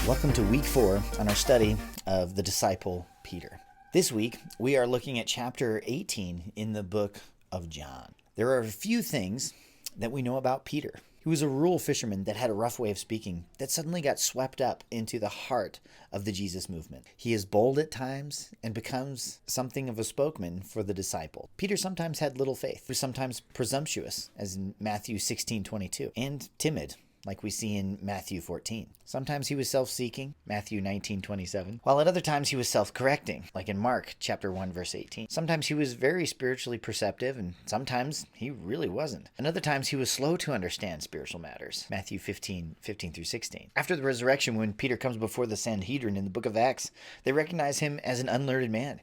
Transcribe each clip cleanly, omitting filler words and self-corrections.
Welcome to week 4 on our study of the disciple Peter. This week, we are looking at chapter 18 in the book of John. There are a few things that we know about Peter. He was a rural fisherman that had a rough way of speaking that suddenly got swept up into the heart of the Jesus movement. He is bold at times and becomes something of a spokesman for the disciple. Peter sometimes had little faith. He was sometimes presumptuous, as in Matthew 16:22, and timid, like we see in Matthew 14. Sometimes he was self-seeking, Matthew 19:27, while at other times he was self-correcting, like in Mark chapter 1, verse 18. Sometimes he was very spiritually perceptive, and sometimes he really wasn't. And other times he was slow to understand spiritual matters, Matthew 15 through 16. After the resurrection, when Peter comes before the Sanhedrin in the book of Acts, they recognize him as an unlearned man.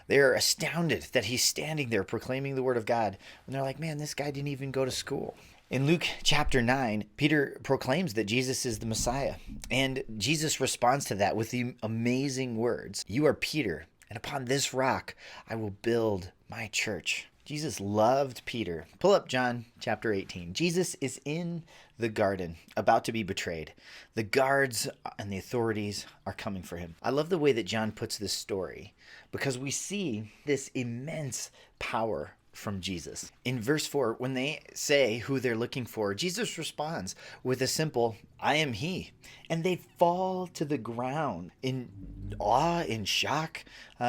They are astounded that he's standing there proclaiming the word of God, and they're like, man, this guy didn't even go to school. In Luke chapter 9, Peter proclaims that Jesus is the Messiah, and Jesus responds to that with the amazing words, "You are Peter, and upon this rock I will build my church." Jesus loved Peter. Pull up John chapter 18. Jesus is in the garden, about to be betrayed. The guards and the authorities are coming for him. I love the way that John puts this story, because we see this immense power from Jesus. In verse 4, when they say who they're looking for, Jesus responds with a simple, "I am he." And they fall to the ground in awe, in shock,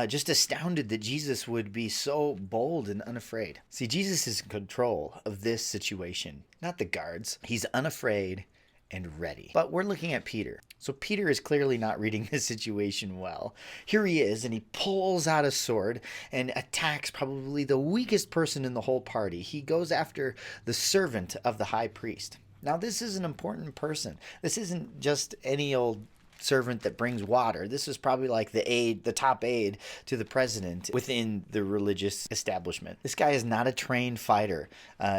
just astounded that Jesus would be so bold and unafraid. See, Jesus is in control of this situation, not the guards. He's unafraid and ready. But we're looking at Peter. So Peter is clearly not reading this situation well. Here he is, and he pulls out a sword and attacks probably the weakest person in the whole party. He goes after the servant of the high priest. Now, this is an important person. This isn't just any old servant that brings water. This is probably like the top aide to the president within the religious establishment. This guy is not a trained fighter.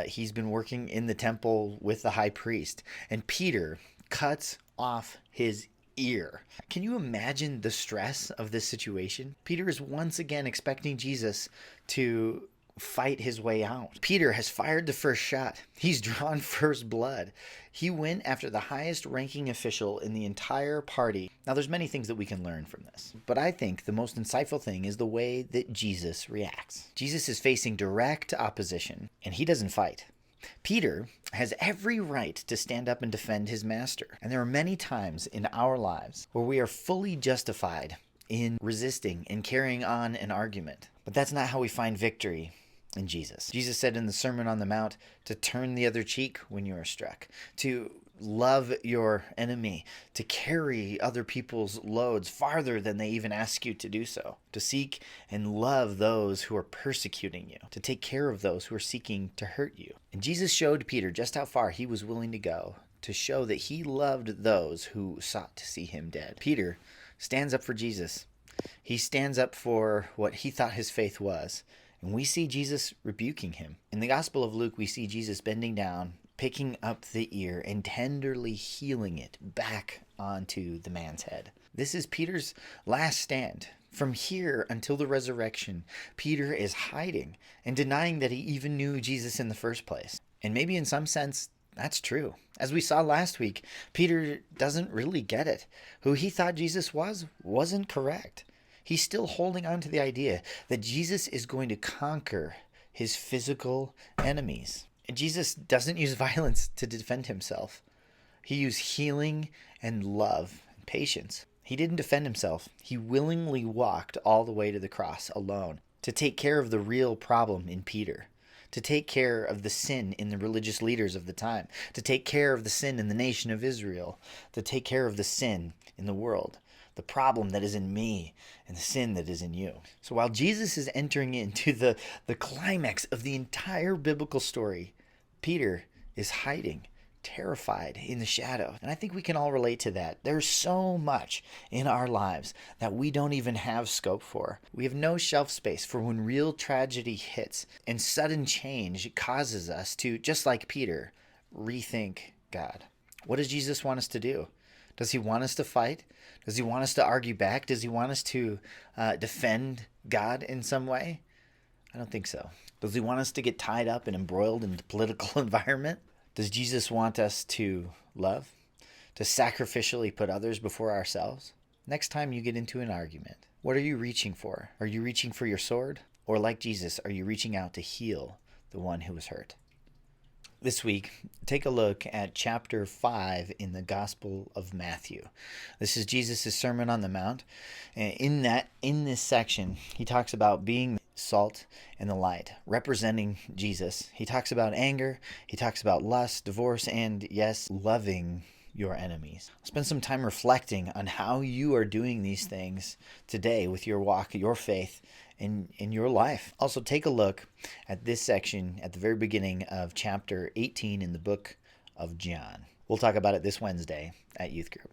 He's been working in the temple with the high priest, and Peter cuts off his ear. Can you imagine the stress of this situation? Peter is once again expecting Jesus to fight his way out. Peter has fired the first shot. He's drawn first blood. He went after the highest ranking official in the entire party. Now, there's many things that we can learn from this, but I think the most insightful thing is the way that Jesus reacts. Jesus is facing direct opposition, and he doesn't fight. Peter has every right to stand up and defend his master. And there are many times in our lives where we are fully justified in resisting and carrying on an argument. But that's not how we find victory in Jesus. Jesus said in the Sermon on the Mount to turn the other cheek when you are struck, to love your enemy, to carry other people's loads farther than they even ask you to do so, to seek and love those who are persecuting you, to take care of those who are seeking to hurt you. And Jesus showed Peter just how far he was willing to go to show that he loved those who sought to see him dead. Peter stands up for Jesus. He stands up for what he thought his faith was. And we see Jesus rebuking him. In the Gospel of Luke, we see Jesus bending down, picking up the ear, and tenderly healing it back onto the man's head. This is Peter's last stand. From here until the resurrection, Peter is hiding and denying that he even knew Jesus in the first place. And maybe in some sense, that's true. As we saw last week, Peter doesn't really get it. Who he thought Jesus wasn't correct. He's still holding on to the idea that Jesus is going to conquer his physical enemies. And Jesus doesn't use violence to defend himself. He used healing and love and patience. He didn't defend himself. He willingly walked all the way to the cross alone to take care of the real problem in Peter, to take care of the sin in the religious leaders of the time, to take care of the sin in the nation of Israel, to take care of the sin in the world. The problem that is in me and the sin that is in you. So while Jesus is entering into the climax of the entire biblical story, Peter is hiding, terrified in the shadow. And I think we can all relate to that. There's so much in our lives that we don't even have scope for. We have no shelf space for when real tragedy hits and sudden change causes us to, just like Peter, rethink God. What does Jesus want us to do? Does he want us to fight? Does he want us to argue back? Does he want us to defend God in some way? I don't think so. Does he want us to get tied up and embroiled in the political environment? Does Jesus want us to love? to sacrificially put others before ourselves? Next time you get into an argument, what are you reaching for? Are you reaching for your sword? Or like Jesus, are you reaching out to heal the one who was hurt? This week, take a look at chapter 5 in the Gospel of Matthew. This is Jesus' Sermon on the Mount. And in this section, he talks about being salt and the light, representing Jesus. He talks about anger, he talks about lust, divorce, and yes, loving your enemies. Spend some time reflecting on how you are doing these things today with your walk, your faith, in your life. Also, take a look at this section at the very beginning of chapter 18 in the book of John. We'll talk about it this Wednesday at Youth Group.